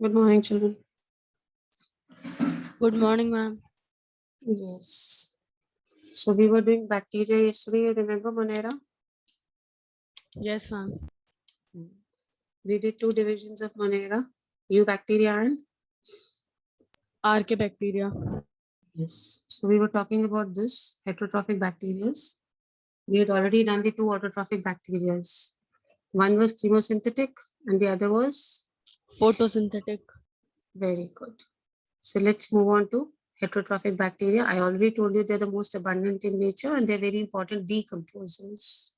Good morning, children. Good morning, ma'am. Yes. So we were doing bacteria yesterday. You remember, Monera? Yes, ma'am. We did two divisions of Monera. Eubacteria and Archaebacteria. yes. So we were talking about this heterotrophic bacteria. We had already done the two autotrophic bacteria. One was chemosynthetic and the other was Photosynthetic. very good. So let's move on to heterotrophic bacteria. I already told you they're the most abundant in nature and they're very important decomposers.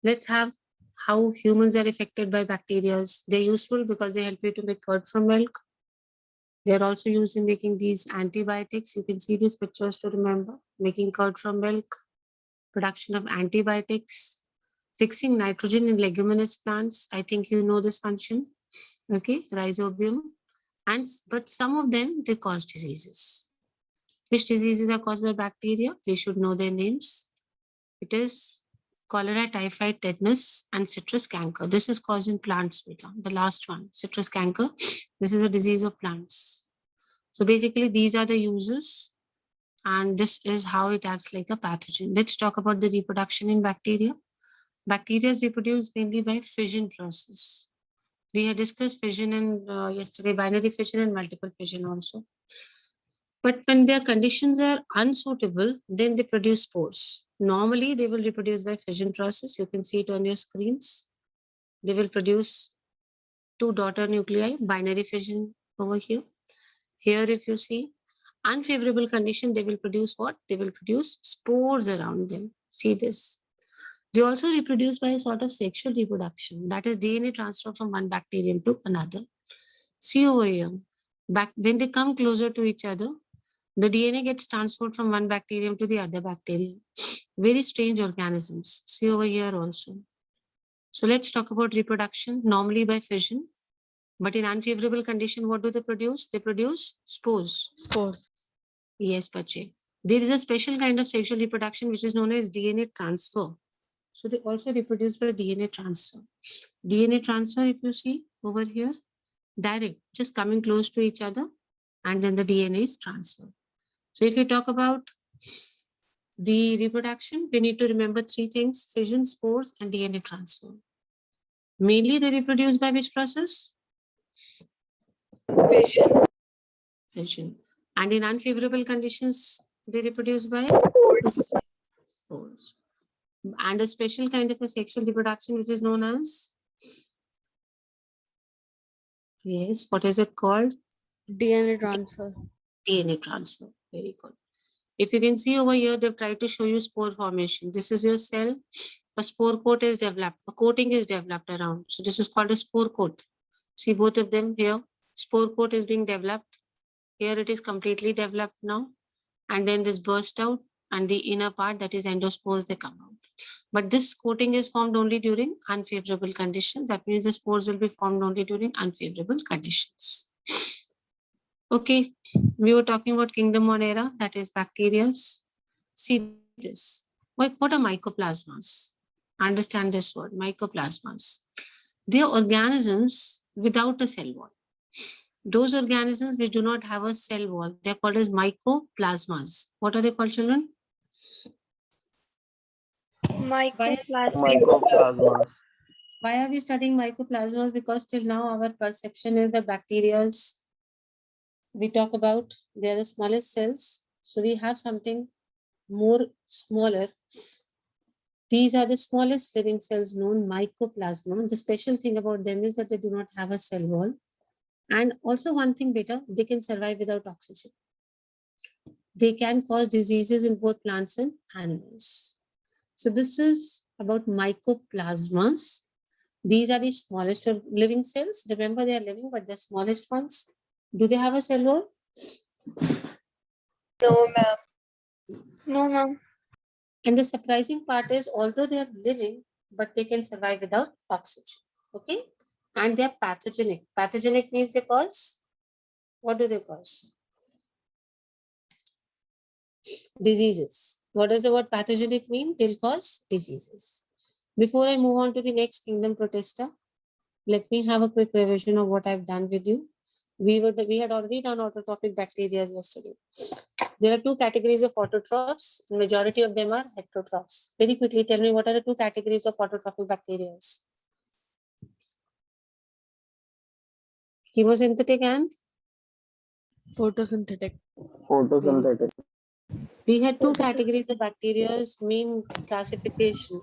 Let's have how humans are affected by bacteria. They're useful because they help you to make curd from milk. They're also used in making these antibiotics. You can see these pictures to remember. Making curd from milk, production of antibiotics, fixing nitrogen in leguminous plants. I think you know this function. Okay, rhizobium. But some of them, they cause diseases. Which diseases are caused by bacteria? We should know their names. It is cholera, typhoid, tetanus, and citrus canker. This is caused in plants, beta. The last one, citrus canker. This is a disease of plants. So basically, these are the uses, and this is how it acts like a pathogen. Let's talk about the reproduction in bacteria. Bacteria is reproduced mainly by fission process. We had discussed fission and yesterday, binary fission and multiple fission also. But when their conditions are unsuitable, then they produce spores. Normally, they will reproduce by fission process. You can see it on your screens. They will produce two daughter nuclei, binary fission over here. Here, if you see unfavorable condition, they will produce what? They will produce spores around them. See this. They also reproduce by a sort of sexual reproduction. That is DNA transfer from one bacterium to another. See over here. When they come closer to each other, the DNA gets transferred from one bacterium to the other bacterium. Very strange organisms. See over here also. So let's talk about reproduction, normally by fission. But in unfavorable condition, what do they produce? They produce spores. Spores. Yes, Pache. There is a special kind of sexual reproduction which is known as DNA transfer. So they also reproduce by DNA transfer. DNA transfer, if you see over here, direct, just coming close to each other, and then the DNA is transferred. So if you talk about the reproduction, we need to remember three things: fission, spores, and DNA transfer. Mainly they reproduce by which process? Fission. Fission. And in unfavorable conditions, they reproduce by Spores. spores. And a special kind of a sexual reproduction which is known as, yes, what is it called? DNA transfer. DNA transfer. Very good. If you can see over here, they've tried to show you spore formation. This is your cell. A spore coat is developed. A coating is developed around. So this is called a spore coat. See both of them here. Spore coat is being developed. Here it is completely developed now. And then this burst out, and the inner part, that is endospores, they come out. But this coating is formed only during unfavorable conditions. That means the spores will be formed only during unfavorable conditions. Okay, we were talking about kingdom Monera, that is bacteria. See this. What are mycoplasmas? Understand this word, mycoplasmas. They are organisms without a cell wall. Those organisms which do not have a cell wall, they are called as mycoplasmas. What are they called, children? Mycoplasma. Why are we studying mycoplasmas? Because till now our perception is that bacteria, we talk about, they are the smallest cells. So we have something more smaller. These are the smallest living cells known, mycoplasma. The special thing about them is that they do not have a cell wall. And also one thing better, they can survive without oxygen. They can cause diseases in both plants and animals. So this is about mycoplasmas. These are the smallest living cells. Remember, they are living, but the smallest ones. Do they have a cell wall? No, ma'am. No, ma'am. And the surprising part is, although they are living, but they can survive without oxygen. Okay? And they are pathogenic. Pathogenic means they cause, what do they cause? Diseases. What does the word pathogenic mean? They'll cause diseases. Before I move on to the next kingdom, Protista, let me have a quick revision of what I've done with you. We had already done autotrophic bacteria yesterday. There are two categories of autotrophs. Majority of them are heterotrophs. Very quickly, tell me what are the two categories of autotrophic bacteria? Chemosynthetic and Photosynthetic. Photosynthetic. we had two categories of bacteria's main classification.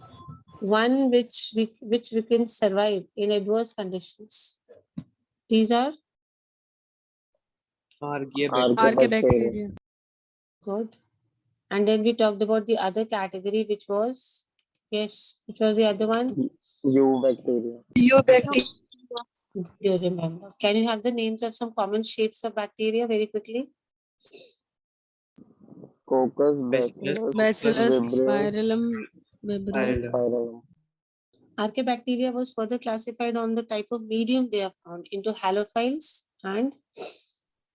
One which we can survive in adverse conditions. These are Archaea bacteria. good. And then we talked about the other category, which was which was the other one? U bacteria. Do you remember? Can you have the names of some common shapes of bacteria very quickly? Coccus, Bacillus, Vibrio, spirillum, vibrio. Spirillum. Archaebacteria was further classified on the type of medium they are found into halophiles and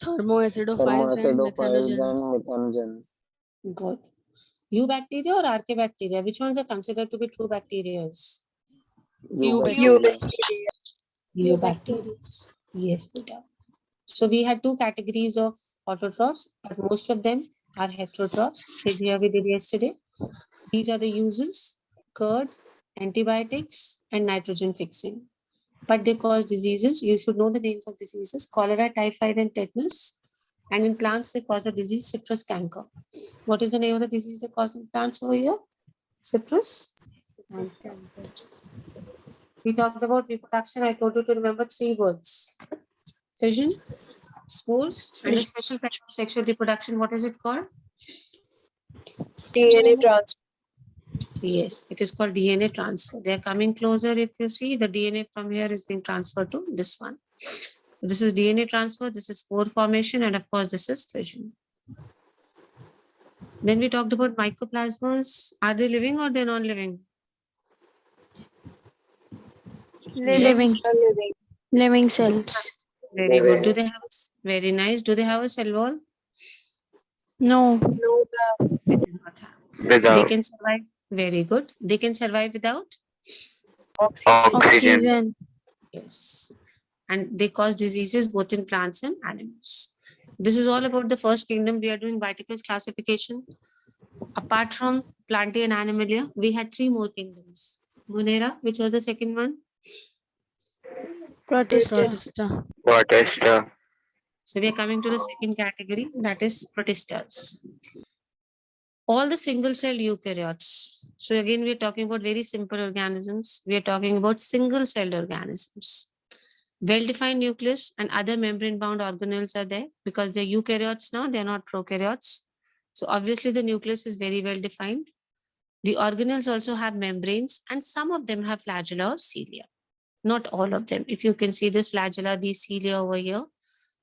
Thermoacidophiles and Thermoacidophiles methanogens. and methanogens. good. Eubacteria or Archaebacteria? Which ones are considered to be true bacteria? U bacteria. Eubacteria. Yes, Peter. So we had two categories of autotrophs, but most of them are heterotrophs. Here we did yesterday. These are the uses: curd, antibiotics, and nitrogen fixing. But they cause diseases. You should know the names of diseases: cholera, typhoid, and tetanus. And in plants, they cause a disease, citrus canker. What is the name of the disease that causes plants over here? Citrus. We talked about reproduction. I told you to remember three words: fission, spores, and a special type of sexual reproduction. What is it called? DNA transfer. Yes, it is called DNA transfer. They are coming closer. If you see, the DNA from here is being transferred to this one. So this is DNA transfer, this is spore formation, and of course, this is fission. Then we talked about mycoplasmas. Are they living or they're non-living? Living. Living. Living cells. Very good. Do they have very nice? Do they have a cell wall? No. No, They do not have. They can survive. Very good. They can survive without? Oxygen. Yes. And they cause diseases both in plants and animals. This is all about the first kingdom. We are doing Whitaker's classification. Apart from Plantae and Animalia, we had three more kingdoms. Monera, which was the second one? Protista. Protista. So we are coming to the second category, that is Protistas. All the single-celled eukaryotes. So again, we are talking about very simple organisms. We are talking about single-celled organisms. Well-defined nucleus and other membrane-bound organelles are there because they're eukaryotes now, they're not prokaryotes. So obviously the nucleus is very well defined. The organelles also have membranes and some of them have flagella or cilia. Not all of them. If you can see this flagella, these cilia over here.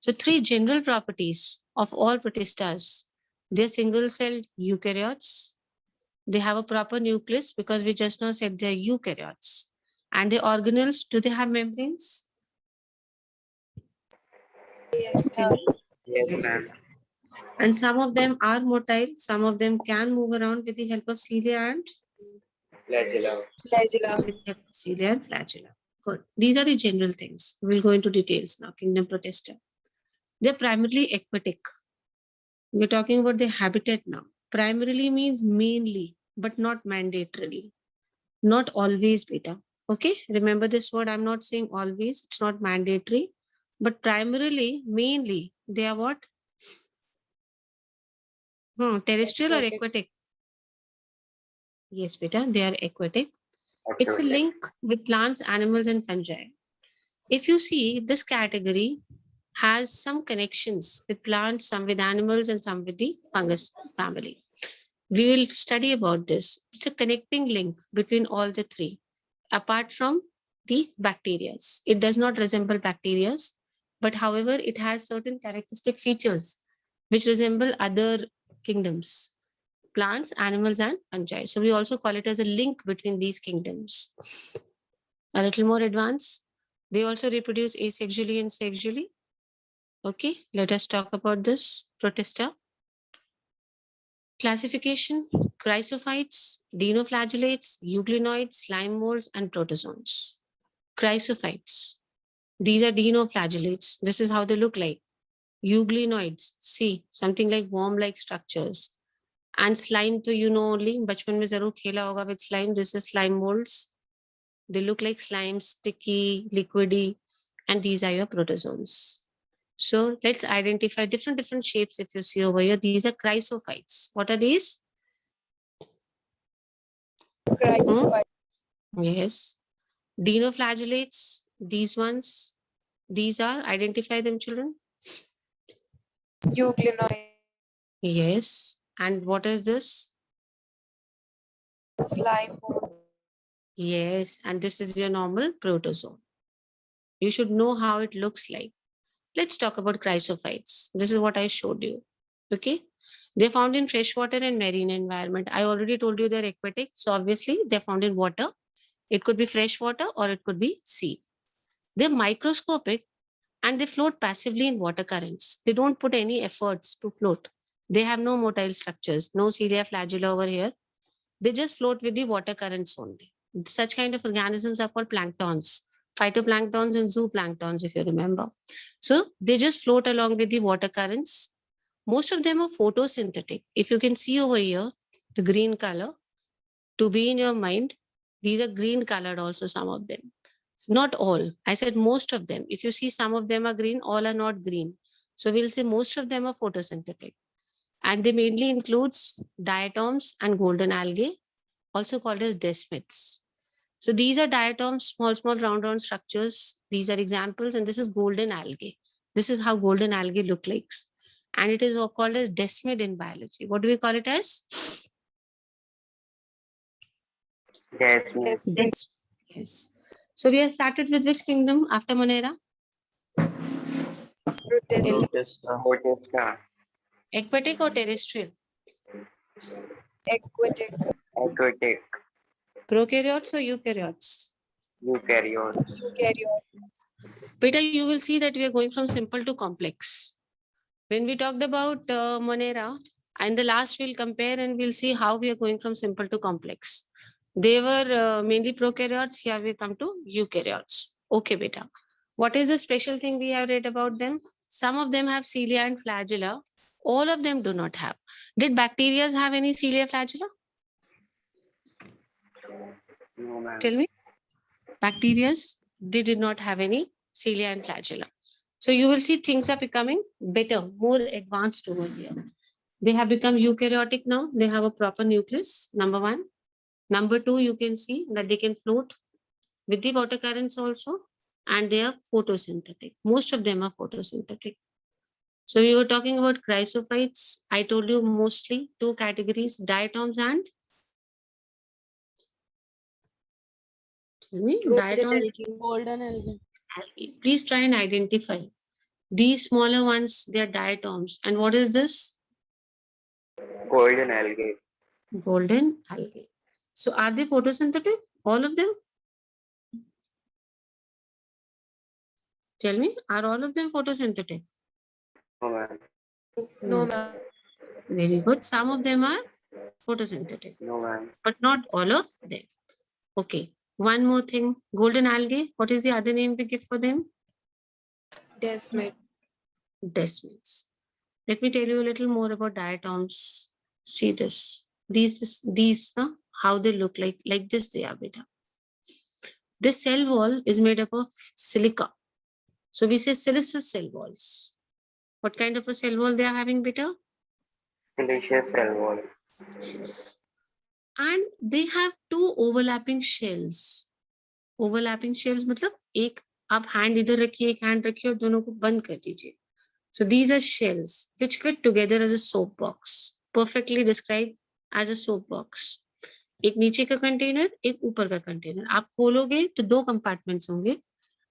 So three general properties of all protistas. They're single-celled eukaryotes. They have a proper nucleus because we just now said they're eukaryotes. And the organelles, do they have membranes? yes, Yes, ma'am. And some of them are motile, some of them can move around with the help of cilia and flagella. cilia and flagella. Good. These are the general things. We'll go into details now. Kingdom Protista. They're primarily aquatic. We're talking about the habitat now. Primarily means mainly, but not mandatorily. Not always, beta. Okay, remember this word. I'm not saying always. It's not mandatory, but primarily, mainly, they are what? Terrestrial or aquatic? Yes, beta, they are aquatic. It's a link with plants, animals, and fungi. If you see, this category has some connections with plants, some with animals, and some with the fungus family. We will study about this. It's a connecting link between all the three, apart from the bacteria. It does not resemble bacteria, but however, it has certain characteristic features which resemble other kingdoms, plants, animals, and fungi. So we also call it as a link between these kingdoms. A little more advanced. They also reproduce asexually and sexually. Okay, let us talk about this Protista. Classification: chrysophytes, dinoflagellates, euglenoids, slime molds, and protozoans. Chrysophytes. These are dinoflagellates. This is how they look like. Euglenoids. See, something like worm-like structures. And slime, to you know only, bachpan mein zarur khela hoga with slime. This is slime molds. They look like slime, sticky, liquidy, and these are your protozoans. So let's identify different shapes. If you see over here, these are chrysophytes. What are these? Chrysophyte. Yes. Dinoflagellates, these ones. These are, identify them, children. Euglenoid. Yes. And what is this? Slime mold. Yes. And this is your normal protozoan. You should know how it looks like. Let's talk about chrysophytes. This is what I showed you. Okay. They're found in freshwater and marine environment. I already told you they're aquatic. So obviously they're found in water. It could be freshwater or it could be sea. They're microscopic and they float passively in water currents. They don't put any efforts to float. They have no motile structures, no cilia, flagella over here. They just float with the water currents only. Such kind of organisms are called planktons, phytoplanktons and zooplanktons, if you remember. So they just float along with the water currents. Most of them are photosynthetic. If you can see over here, the green color, to be in your mind, these are green colored also, some of them. It's not all. I said most of them. If you see some of them are green, all are not green. So we'll say most of them are photosynthetic. And they mainly includes diatoms and golden algae, also called as desmids. So these are diatoms, small, round structures. These are examples, and this is golden algae. This is how golden algae look like. And it is called as desmid in biology. What do we call it as? Yes. Yes. So we have started with which kingdom after Monera? Protista. Protista. Aquatic or terrestrial? Aquatic. Aquatic. Prokaryotes or eukaryotes? Eukaryotes. Eukaryote. Peter, you will see that we are going from simple to complex. When we talked about Monera, and the last we'll compare and we'll see how we are going from simple to complex. They were mainly prokaryotes. Here we come to eukaryotes. Okay, beta. What is the special thing we have read about them? Some of them have cilia and flagella. All of them do not have. Did bacteria have any cilia, flagella? No, ma'am. Tell me. Bacteria, they did not have any cilia and flagella. So you will see things are becoming better, more advanced over here. They have become eukaryotic now. They have a proper nucleus, number one. Number two, you can see that they can float with the water currents also, and they are photosynthetic. Most of them are photosynthetic. So we were talking about chrysophytes. I told you mostly two categories, diatoms and tell me, diatoms. Golden algae. Please try and identify. These smaller ones, they are diatoms. And what is this? Golden algae. Golden algae. So are they photosynthetic? All of them? Tell me, are all of them photosynthetic? No, ma'am. No, ma'am. Very good. Some of them are photosynthetic, No, ma'am. but not all of them. Okay. One more thing. Golden algae. What is the other name we give for them? Desmid. Desmids. Let me tell you a little more about diatoms. See this. These how they look like this they are, beta. This cell wall is made up of silica. So we say siliceous cell walls. What kind of a cell wall they are having, beta? Siliceous cell wall. Yes. And they have two overlapping shells. Overlapping shells मतलब एक आप hand इधर रखिए एक hand रखिए और दोनों को बंद कर दीजिए. So these are shells which fit together as a soap box. Perfectly described as a soap box. एक नीचे का कंटेनर एक ऊपर का कंटेनर. आप खोलोगे तो दो कंपार्टमेंट्स होंगे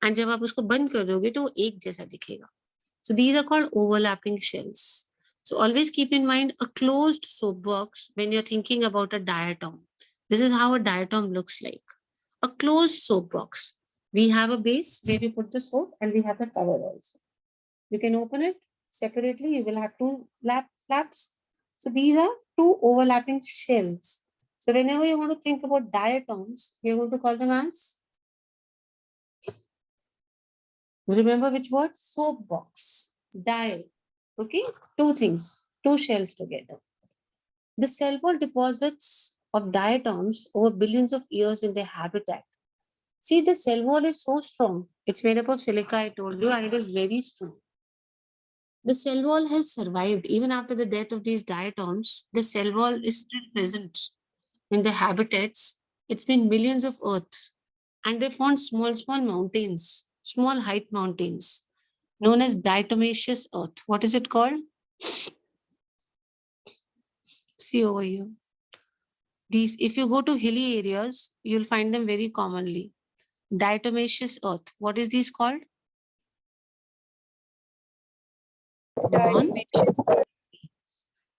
and जब आप उसको बंद कर दोगे तो वो एक जैसा दिखेगा. So these are called overlapping shells. So always keep in mind a closed soap box when you're thinking about a diatom. This is how a diatom looks like. A closed soap box. We have a base where we put the soap and we have the cover also. You can open it separately. You will have two flaps. So these are two overlapping shells. So whenever you want to think about diatoms, you're going to call them as Remember which word? Soap box. Dial. Okay, two things, two shells together. The cell wall deposits of diatoms over billions of years in their habitat. See, the cell wall is so strong. It's made up of silica, I told you, and it is very strong. The cell wall has survived even after the death of these diatoms. The cell wall is still present in the habitats. It's been millions of Earth, and they found small mountains, small height mountains, known as diatomaceous Earth. What is it called? See over here. These, if you go to hilly areas, you'll find them very commonly. Diatomaceous Earth. What is these called? Come on. Diatomaceous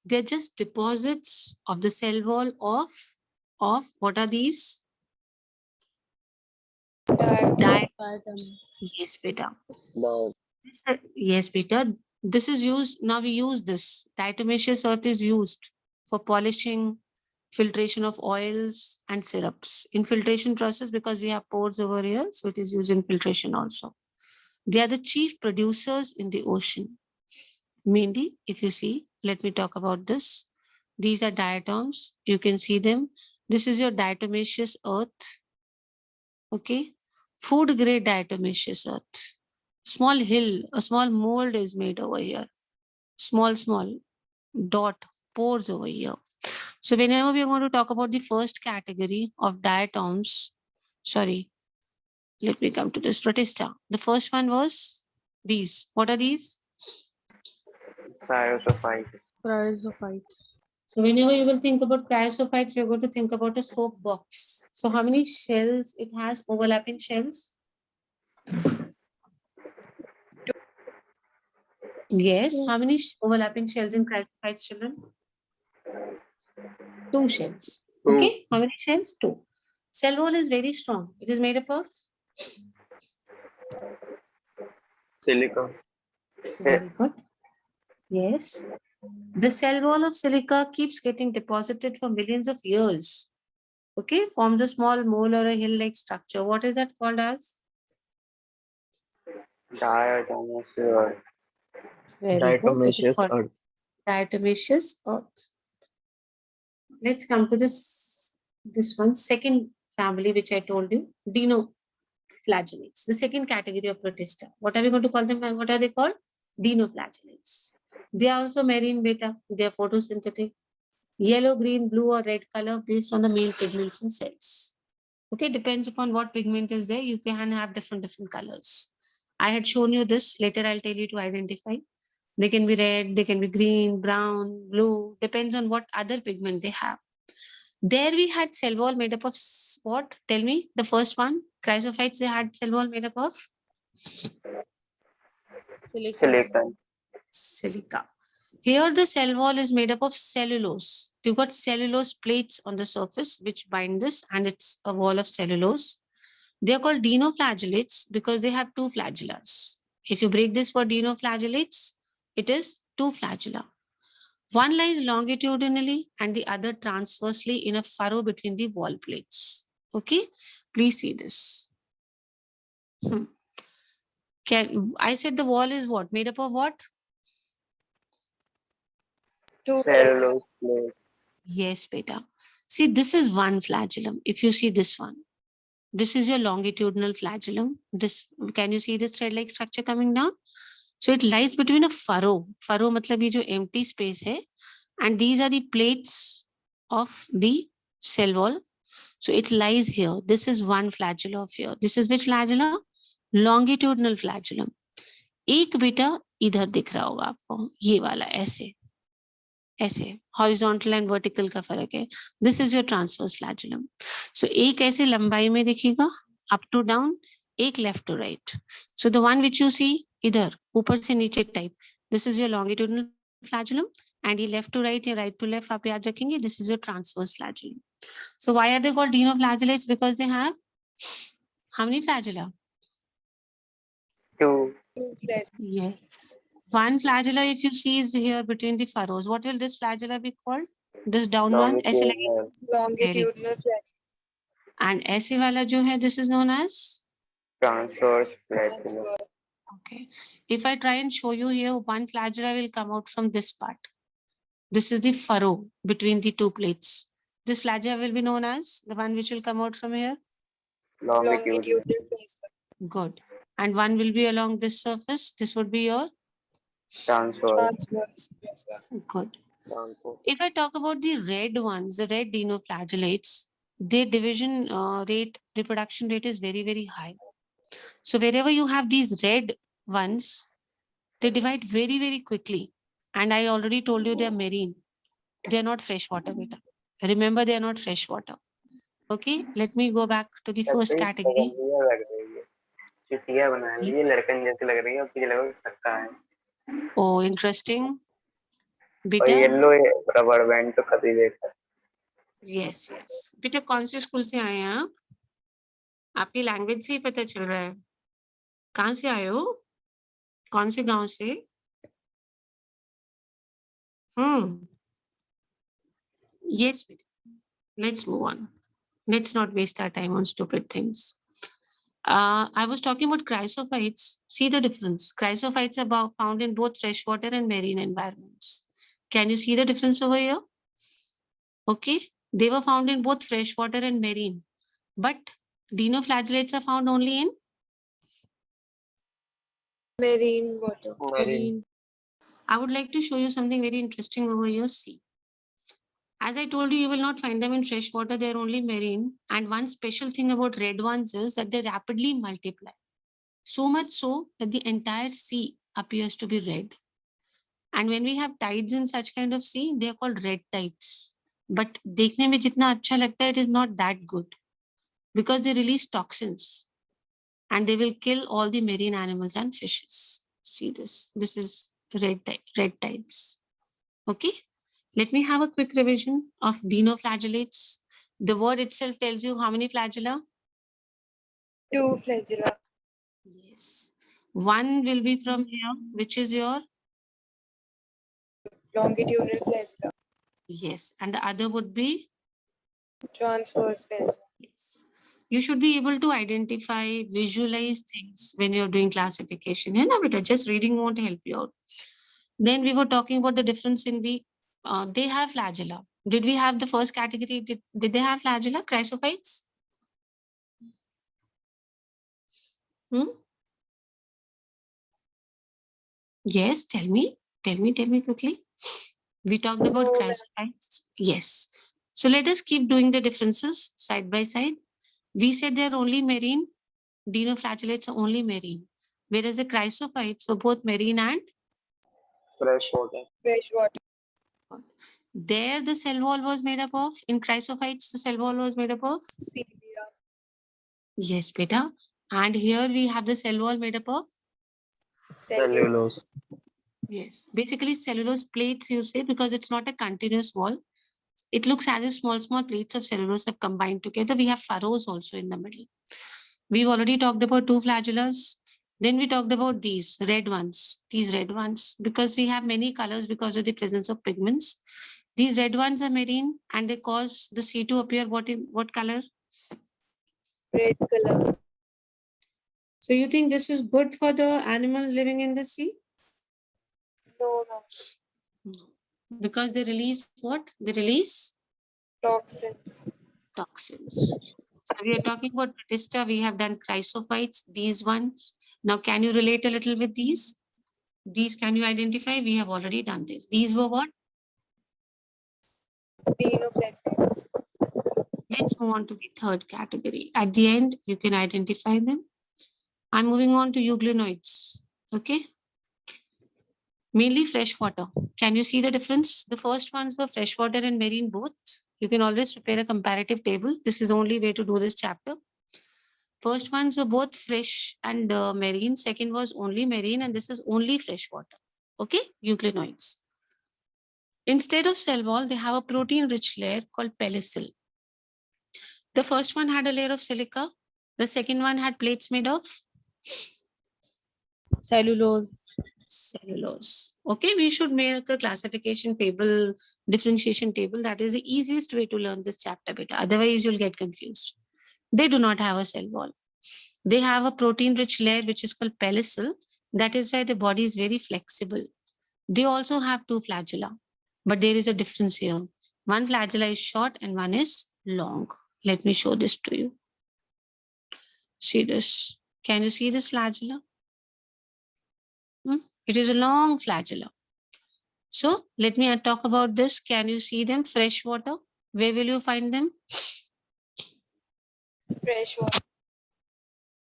They're just deposits of the cell wall of what are these? Diatoms. Yes, beta. The Yes, beta. This is used, now we use this. Diatomaceous earth is used for polishing, filtration of oils and syrups. In filtration process, because we have pores over here, so it is used in filtration also. They are the chief producers in the ocean. Mainly, if you see, let me talk about this. These are diatoms. You can see them. This is your diatomaceous earth. Okay. Food grade diatomaceous earth. Small hill, a small mold is made over here. Small dot pores over here. So whenever we are going to talk about the first category of diatoms, sorry, let me come to this protista. The first one was these. What are these? cryophytes. Cryophytes. So whenever you will think about cryophytes, you're going to think about a soap box. So how many shells it has? Overlapping shells? Yes. How many overlapping shells in cryophytes, children? Two shells. Two. Okay. How many shells? Two. Cell wall is very strong. It is made up of? Silica. Very good. Yes. The cell wall of silica keeps getting deposited for millions of years. Okay. Forms a small mole or a hill-like structure. What is that called as? Diatomaceous earth. Very good. It is Diatomaceous called earth. diatomaceous earth. Let's come to this one, second family, which I told you, dinoflagellates. The second category of protista. What are we going to call them? What are they called? Dinoflagellates. They are also marine beta. They are photosynthetic. Yellow, green, blue, or red color based on the male pigments in cells. Okay, depends upon what pigment is there. You can have different colors. I had shown you this. Later, I'll tell you to identify. They can be red, they can be green, brown, blue, depends on what other pigment they have. There we had cell wall made up of what? Tell me, the first one, chrysophytes, they had cell wall made up of? Silicon. Silica. Here the cell wall is made up of cellulose. You've got cellulose plates on the surface which bind this, and it's a wall of cellulose. They are called dinoflagellates because they have two flagellas. If you break this word dinoflagellates, it is two flagella. One lies longitudinally and the other transversely in a furrow between the wall plates. Okay, please see this. I said the wall is what? Made up of what? Two Cellulose plate. Yes, beta. See, this is one flagellum. If you see this one, this is your longitudinal flagellum. This, can you see this thread-like structure coming down? So it lies between a furrow. Furrow matlab ye jo empty space hai, and these are the plates of the cell wall. So it lies here. This is one flagella of here. This is which flagella? Longitudinal flagellum. एक बेटा इधर दिख रहा होगा आपको, ये वाला ऐसे ऐसे हॉरिजॉन्टल एंड वर्टिकल का फर्क है. This is your transverse flagellum. So एक ऐसे लंबाई में दिखेगा अप टू डाउन, एक left to right. So the one which you see इधर ऊपर से नीचे type, this is your longitudinal flagellum, and ये लेफ्ट टू राइट या राइट टू लेफ्ट आप याद रखेंगे, this is your transverse flagellum. So why are they called dinoflagellates? Because they have how many flagella? Two. Yes. One flagella, if you see, is here between the furrows. What will this flagella be called? This down one, ऐसे लगे. Longitudinal. longitudinal flagella. And ऐसे वाला जो है, this is known as Transverse flagellum. Okay. If I try and show you here, one flagella will come out from this part. This is the furrow between the two plates. This flagella will be known as the one which will come out from here. Longitudinal. Longitudinal flagella. Good. And one will be along this surface. This would be your Transverse. Transverse flagella. good. Transverse. If I talk about the red ones, the red dinoflagellates, their division rate, reproduction rate is very, very high. So wherever you have these red ones, they divide very, very quickly. And I already told you they're marine. They're not freshwater, beta. Remember, they're not freshwater. Okay, let me go back to the first category. लग रही है चुटिया बना ली है लड़कन जैसी लग रही है और पीछे लगा सकता है Oh, interesting. और Beta, येलो रबर बैंड तो कभी देखा yes, yes. बेटा कौन से स्कूल से आए हैं आप? आपकी लैंग्वेज से ही पता चल रहा है. कहाँ से आए हो? कौन से गांव से? Yes, beta. Let's move on. Let's not waste our time on stupid things. I was talking about chrysophytes. See the difference. Chrysophytes are found in both freshwater and marine environments. Can you see the difference over here? Okay, they were found in both freshwater and marine, but dinoflagellates are found only in Marine water. मेरी I would like to show you something very interesting over here. See, as I told you, you will not find them in freshwater. They're only marine. And one special thing about red ones is that they rapidly multiply. So much so that the entire sea appears to be red. And when we have tides in such kind of sea, they are called red tides. But देखने में जितना अच्छा लगता है, it is not that good because they release toxins and they will kill all the marine animals and fishes. See this. This is red tides. Okay. Let me have a quick revision of dinoflagellates. The word itself tells you how many flagella? 2 flagella. Yes. One will be from here, which is your Longitudinal flagella. yes, and the other would be Transverse flagella. yes. You should be able to identify, visualize things when you're doing classification. Yeah, na, beta, just reading won't help you out. Then we were talking about the difference in the, they have flagella. Did we have the first category? Did they have flagella, chrysophytes? Yes, tell me quickly. We talked about No, ma'am. chrysophytes. Yes. So let us keep doing the differences side by side. We said they're only marine. Dinoflagellates are only marine. Whereas the chrysophytes were both marine and fresh water Fresh water. there the cell wall was made up of. In chrysophytes, the cell wall was made up of. Cilia. Yes, beta. And here we have the cell wall made up of. Cellulose. Yes, basically cellulose plates you say because it's not a continuous wall. It looks as if small plates of cellulose have combined together. We have furrows also in the middle. We've already talked about 2 flagellas. Then we talked about these red ones, because we have many colors because of the presence of pigments. These red ones are marine and they cause the sea to appear what color? Red color. So you think this is good for the animals living in the sea? No, no. No. Because they release what? They release Toxins. toxins. So we are talking about Protista. We have done chrysophytes, these ones. Now, can you relate a little with these? These can you identify? We have already done this. These were what? Dinoflagellates. Let's move on to the third category. At the end, you can identify them. I'm moving on to euglenoids. Okay. Mainly freshwater. Can you see the difference? The first ones were freshwater and marine both. You can always prepare a comparative table. This is the only way to do this chapter. First ones were both fresh and marine. Second was only marine and this is only freshwater. Okay, euglenoids. Instead of cell wall, they have a protein-rich layer called pellicule. The first one had a layer of silica. The second one had plates made of Cellulose. cellulose. Okay, we should make a classification table, differentiation table. That is the easiest way to learn this chapter beta. Otherwise, you'll get confused. They do not have a cell wall. They have a protein-rich layer which is called pellicule. That is why the body is very flexible. They also have two flagella, but there is a difference here. One flagella is short and one is long. Let me show this to you. See this. Can you see this flagella? It is a long flagella. So let me talk about this. Can you see them? Fresh water. Where will you find them? Fresh water.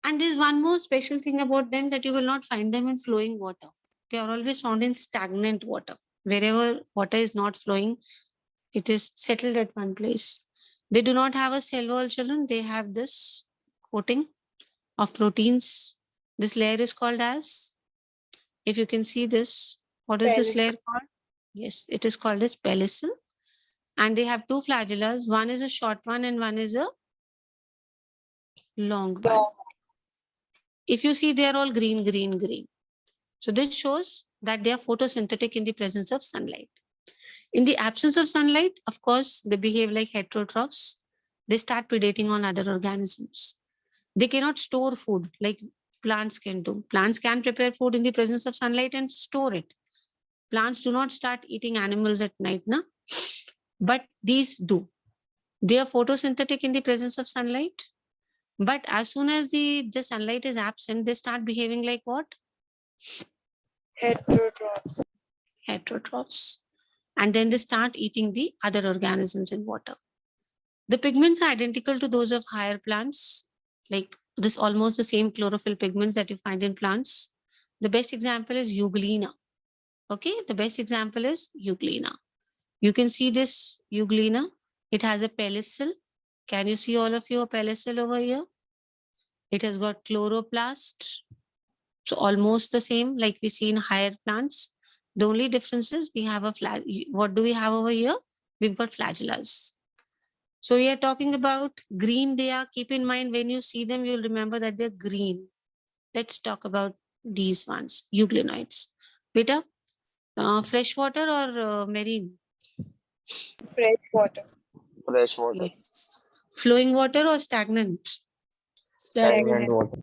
And there's one more special thing about them, that you will not find them in flowing water. They are always found in stagnant water. Wherever water is not flowing, it is settled at one place. They do not have a cell wall, children. They have this coating of proteins. This layer is called as, if you can see this, what is this Pellicles. layer called? Yes, it is called as pellicule. And they have two flagellas. One is a short one and one is a long one. Long. If you see, they are all green, green, green. So this shows that they are photosynthetic in the presence of sunlight. In the absence of sunlight, of course, they behave like heterotrophs. They start predating on other organisms. They cannot store food like plants can do. Plants can prepare food in the presence of sunlight and store it. Plants do not start eating animals at night, na? But these do. They are photosynthetic in the presence of sunlight. But as soon as the sunlight is absent, they start behaving like what? Heterotrophs. Heterotrophs. And then they start eating the other organisms in water. The pigments are identical to those of higher plants, like this almost the same chlorophyll pigments that you find in plants. The best example is Euglena. Okay, the best example is Euglena. You can see this Euglena. It has a pellicule. Can you see, all of you, a pellicule over here? It has got chloroplast. So almost the same like we see in higher plants. The only difference is we have a what do we have over here? We've got flagellas. So we are talking about green. They are, keep in mind, when you see them, you'll remember that they're green. Let's talk about these ones, euglenoids. Beta, fresh water or marine? Fresh water. Fresh water. Yes. Flowing water or stagnant? Stagnant water.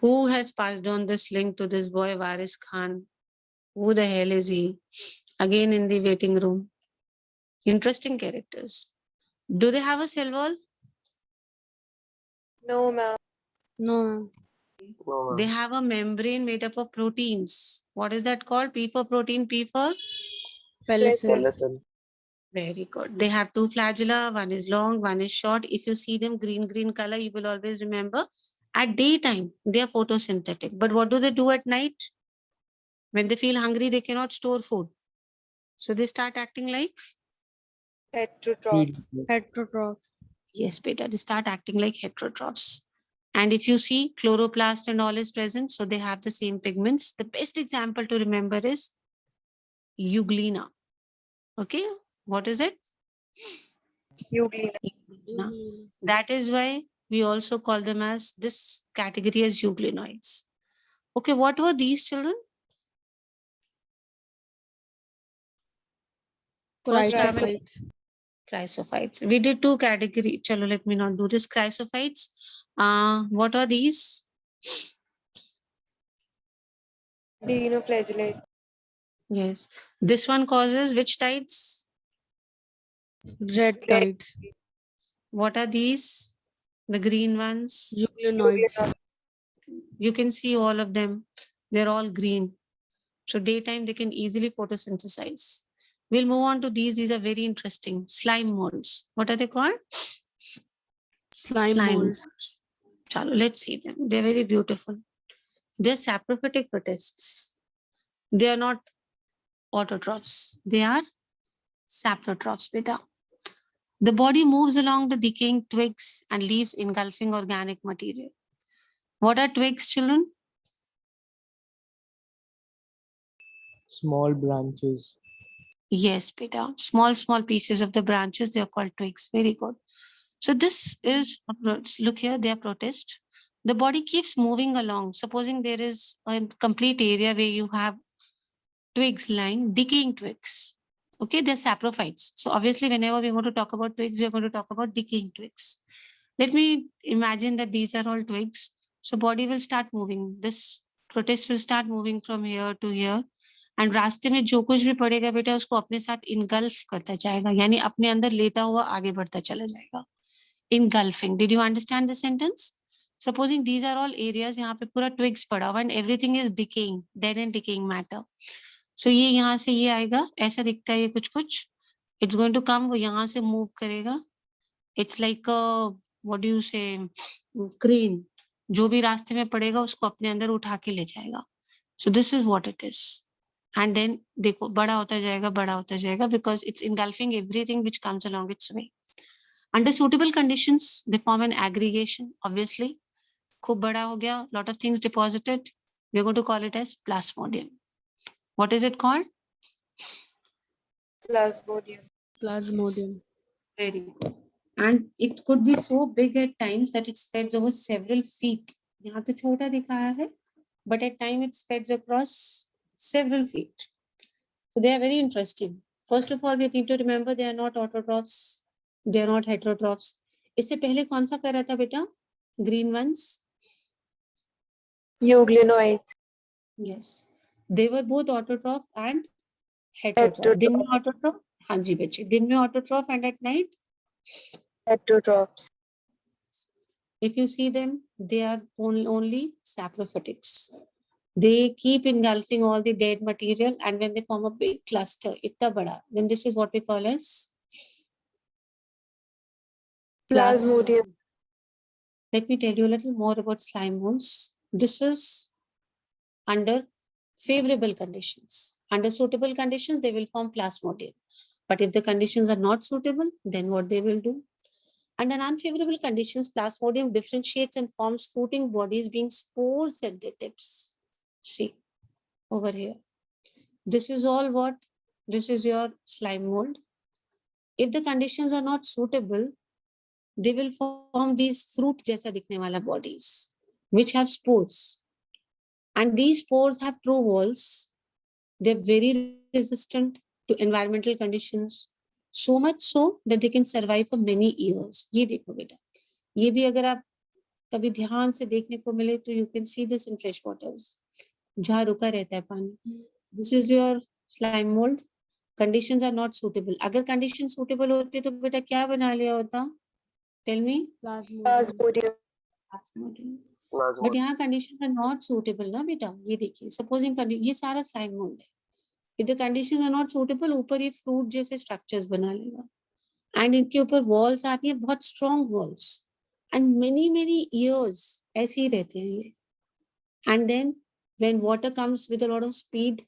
Who has passed on this link to this boy, Waris Khan? Who the hell is he? Again in the waiting room. Interesting characters. Do they have a cell wall? No, ma'am. No. No, They ma'am. have a membrane made up of proteins. What is that called? P for protein, P for? Pellicule. Pellicule. Very good. They have two flagella. One is long, one is short. If you see them green color, you will always remember. At daytime, they are photosynthetic. But what do they do at night? When they feel hungry, they cannot store food. So they start acting like? Heterotrophs. Heterotroph. Yes, beta. They start acting like heterotrophs. And if you see, chloroplast and all is present, so they have the same pigments. The best example to remember is Euglena. Okay, what is it? Euglena. Euglena. That is why we also call them as this category as euglenoids. Okay, what were these, children? First family, chrysophytes. We did two categories. Chalo, let me not do this. Chrysophytes. What are these? Dinoflagellate. Yes. This one causes which tides? Red tide. What are these? The green ones. Euglenoids. You can see all of them. They're all green. So daytime, they can easily photosynthesize. We'll move on to these. These are very interesting. Slime molds. What are they called? Slime molds. molds. Chalo, let's see them. They're very beautiful. They're saprophytic protists. They are not autotrophs. They are saprotrophs, beta. The body moves along the decaying twigs and leaves engulfing organic material. What are twigs, children? Small branches. Yes, beta. Small pieces of the branches, they are called twigs. Very good. So this is, look here, they are protists. The body keeps moving along. Supposing there is a complete area where you have twigs lying, decaying twigs. Okay, they're saprophytes. So obviously, whenever we want to talk about twigs, we're going to talk about decaying twigs. Let me imagine that these are all twigs. So body will start moving. This Protist will start moving from here to here. And रास्ते में जो कुछ भी पड़ेगा बेटा उसको अपने साथ इनगल्फ करता जाएगा, यानी अपने अंदर लेता हुआ आगे बढ़ता चला जाएगा. Engulfing. Did you understand the sentence? Supposing these are all areas, यहाँ पे पूरा twigs पड़ा हुआ and everything is decaying, dead and decaying matter. So ये यहाँ से ये आएगा, ऐसा दिखता है ये कुछ कुछ. It's going to come, वो यहाँ से move करेगा. It's like a, what do you say, crane. जो भी रास्ते में पड़ेगा उसको अपने अंदर उठा के ले जाएगा. So this is what it is. And then देखो बड़ा होता जाएगा because it's engulfing everything which comes along its way. Under suitable conditions, they form an aggregation, obviously. खूब बड़ा हो गया, lot of things deposited. We're going to call it as plasmodium. What is it called? Plasmodium. Plasmodium. Very good. And it could be so big at times that it spreads over several feet. यहाँ तो छोटा दिखाया है, but at times it spreads across several feet. So they are very interesting. First of all, we need to remember they are not autotrophs. They are not heterotrophs. इससे पहले कौन सा कर रहा था बेटा? Green ones. Euglenoids. Yes. They were both autotroph and heterotroph. दिन में Heterotrophs. autotroph. हाँ जी बच्चे. दिन में autotroph and at night. Heterotrophs. If you see them, they are only saprophytics. They keep engulfing all the dead material, and when they form a big cluster, itna bada, then this is what we call as Plasmodium. Let me tell you a little more about slime molds. This is under favorable conditions. Under suitable conditions, they will form plasmodium. But if the conditions are not suitable, then what they will do? Under unfavorable conditions, plasmodium differentiates and forms fruiting bodies being spores at their tips. See, over here. This is all what? This is your slime mold. If the conditions are not suitable, they will form these fruit jaisa dikhne wala bodies, which have spores. And these spores have true walls. They're very resistant to environmental conditions. So much so that they can survive for many years. ये देखो बेटा, ये भी अगर आप कभी ध्यान से देखने को मिले तो you can see this in fresh waters. जहाँ रुका रहता है पानी. This is your slime mold. Conditions are not suitable. अगर conditions suitable होते तो बेटा क्या बना लिया होता? Tell me. Plasmodium. Plasmodium. But यहाँ conditions are not suitable ना बेटा. ये देखिए. Supposing ये सारा slime mold है. If the conditions are not suitable, ऊपर ये fruit जैसे structures बना लेगा. And इनके ऊपर walls आती है, बहुत strong walls. And many years ऐसे ही रहते हैं ये. And then when water comes with a lot of speed,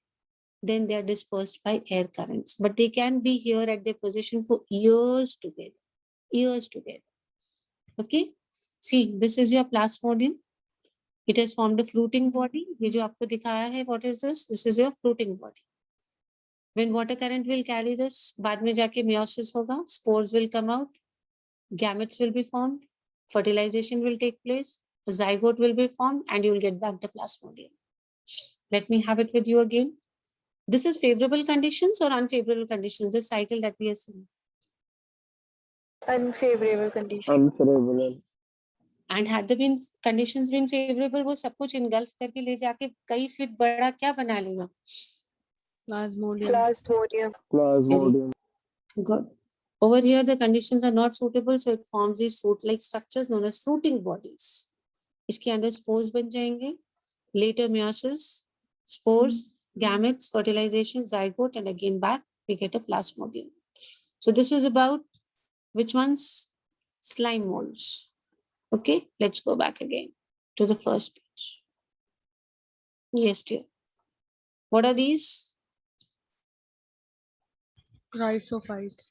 then they are dispersed by air currents. But they can be here at their position for years together. Years together. Okay. See, this is your plasmodium. It has formed a fruiting body. ये जो आपको दिखाया है, what is this? This is your fruiting body. When water current will carry this, बाद में जाके meiosis होगा, spores will come out, gametes will be formed, fertilization will take place, a zygote will be formed, and you will get back the plasmodium. Let me have it with you again. This is favorable conditions or unfavorable conditions, this cycle that we are seeing. Unfavorable condition. Unfavorable. And had the been conditions been favorable, वो सब कुछ engulf करके ले जाके कई feet बड़ा क्या बना लेगा? Plasmodium. Plasmodium. Plasmodium. Good. Over here, the conditions are not suitable, so it forms these fruit-like structures known as fruiting bodies. इसके अंदर spores बन जाएंगे. Later meiosis, spores, gametes, fertilization, zygote, and again back we get a plasmodium. So this is about which ones? Slime molds. Okay, let's go back again to the first page. Yes, dear. What are these? Chrysophytes.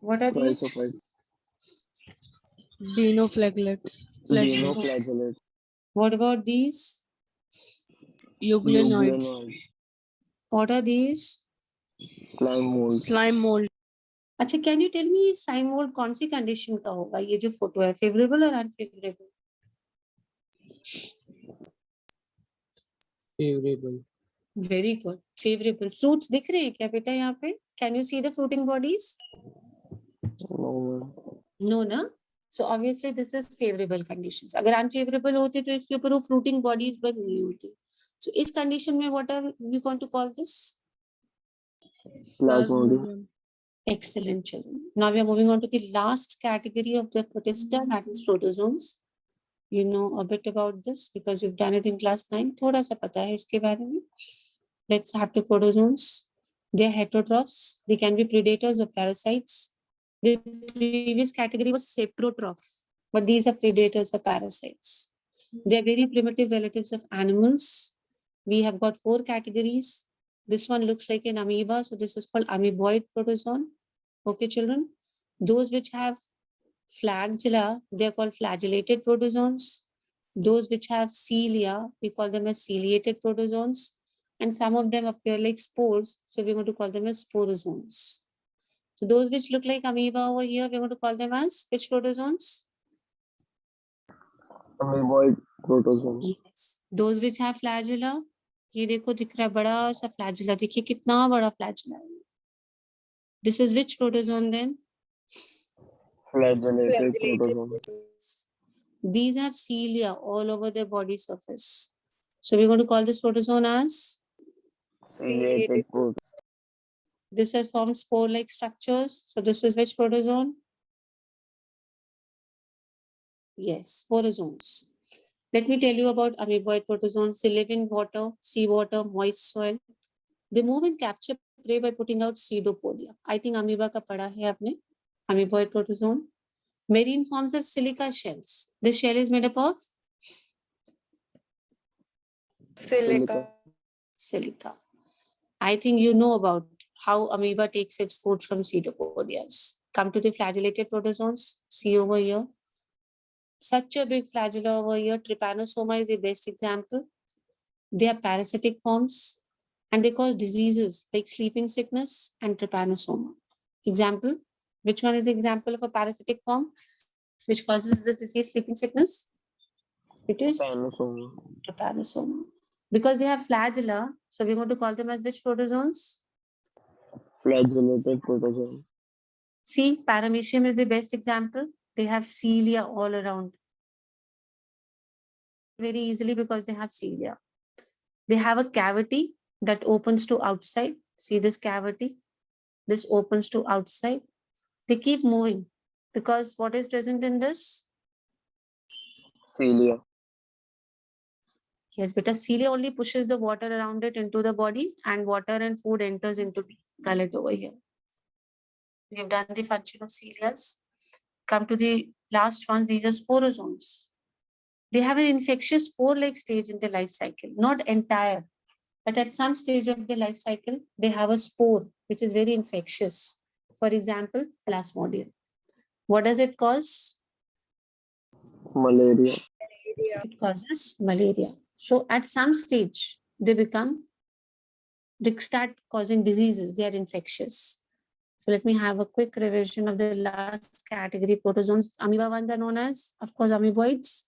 What are these? Chrysophyte. Dinoflagellates. Dinoflagellate. What about these? Euglenoids. Euglenoids. What are these? Slime mold. Slime mold. अच्छा, can you tell me slime mold कौन सी condition का होगा? ये जो photo है, favorable or unfavorable? Favorable. Very good. Favorable. Fruits दिख रहे हैं क्या बेटा यहाँ पे? Can you see the fruiting bodies? No. No, na? So obviously this is favorable conditions. अगर unfavorable होते तो इसके ऊपर वो fruiting bodies बन रही होती. So इस condition में what are we going to call this? Plasmodium. Excellent, children. Now we are moving on to the last category of the protista, that is protozoans. You know a bit about this because you've done it in class 9. थोड़ा सा पता है इसके बारे में. Let's have the protozoans. They are heterotrophs. They can be predators or parasites. The previous category was saprotroph, but these are predators or parasites. They are very primitive relatives of animals. We have got 4 categories. This one looks like an amoeba, so this is called amoeboid protozoan. Okay, children. Those which have flagella, they are called flagellated protozoans. Those which have cilia, we call them as ciliated protozoans. And some of them appear like spores, so we're going to call them as sporozoans. So those which look like amoeba over here, we're going to call them as which protozoans? Amoeboid protozoans. Yes. Those which have flagella, ये देखो दिख रहा है बड़ा सा flagella, देखिए कितना बड़ा flagella है. This is which protozoan then? Flagellated protozoans. These have cilia all over their body surface. So we're going to call this protozoan as? Ciliated protozoans. This has formed spore-like structures. So this is which protozoan? Yes, sporozoans. Let me tell you about amoeboid protozoans. They live in water, seawater, moist soil. They move and capture prey by putting out pseudopodia. I think amoeba ka pada hai aapne. Amoeboid protozoan. Marine forms of silica shells. The shell is made up of Silica. silica. I think you know about how amoeba takes its food from pseudopodias. Come to the flagellated protozoans. See over here. Such a big flagella over here. Trypanosoma is the best example. They are parasitic forms and they cause diseases like sleeping sickness and trypanosoma. Example, which one is the example of a parasitic form which causes this disease, sleeping sickness? It is Trypanosoma. trypanosoma. Because they have flagella, so we're going to call them as which protozoans? Flagellated protozoan. See, Paramecium is the best example. They have cilia all around. Very easily because they have cilia. They have a cavity that opens to outside. See this cavity? This opens to outside. They keep moving because what is present in this? Cilia. Yes, because cilia only pushes the water around it into the body and water and food enters into the gullet over here. We've done the function of cilias. Come to the last one, these are sporozoans. They have an infectious spore-like stage in their life cycle, not entire, but at some stage of the life cycle, they have a spore, which is very infectious. For example, Plasmodium. What does it cause? Malaria. It causes malaria. So at some stage, they start causing diseases. They are infectious. So let me have a quick revision of the last category, protozoans. Amoeba ones are known as, of course, amoeboids.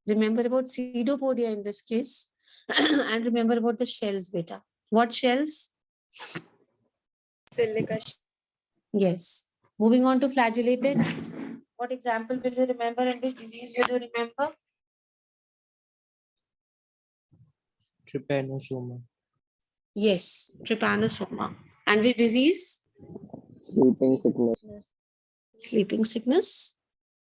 Remember about pseudopodia in this case. And remember about the shells, beta. What shells? Silica. Yes. Moving on to flagellated. What example will you remember and which disease will you remember? Trypanosoma. Yes, trypanosoma. And which disease? Sleeping sickness. Sleeping sickness.